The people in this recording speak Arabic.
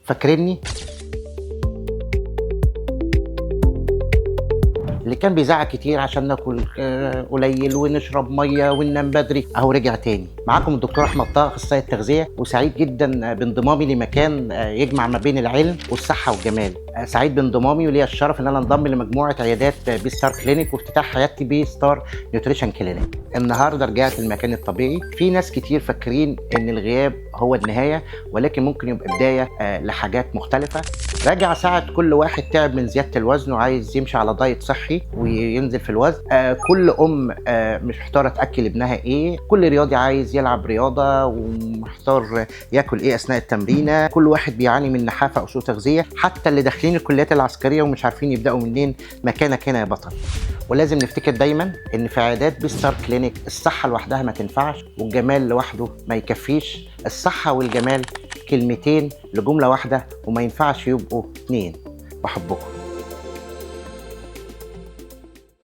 فاكريني؟ اللي كان بيزعق كتير عشان ناكل قليل ونشرب ميه وننام بدري اهو رجع تاني. معاكم الدكتور احمد طه، اخصائي التغذيه، وسعيد جدا بانضمامي لمكان يجمع ما بين العلم والصحه والجمال. سعيد بانضمامي وليا الشرف ان انا انضم لمجموعه عيادات بي ستار كلينيك وافتتاح عيادتي بي ستار نيوتريشن كلينيك. النهارده رجعت للمكان الطبيعي. في ناس كتير فاكرين ان الغياب هو النهايه، ولكن ممكن يبقى بدايه لحاجات مختلفه. راجع ساعة كل واحد تعب من زيادة الوزن وعايز يمشي على دايت صحي وينزل في الوزن. كل مش محتارة تأكل ابنها ايه، كل رياضي عايز يلعب رياضة ومحتار ياكل ايه اثناء التمرينة. كل واحد بيعاني من نحافة او سوء تغذية، حتى اللي داخلين الكليات العسكرية ومش عارفين يبدأوا منين. مكانك هنا يا بطل. ولازم نفتكر دايما ان في عيادات بي ستار كلينيك الصحة لوحدها ما تنفعش والجمال لوحده ما يكفيش. الصحة والجمال كلمتين لجملة واحدة وما ينفعش يبقوا اتنين. بحبكم.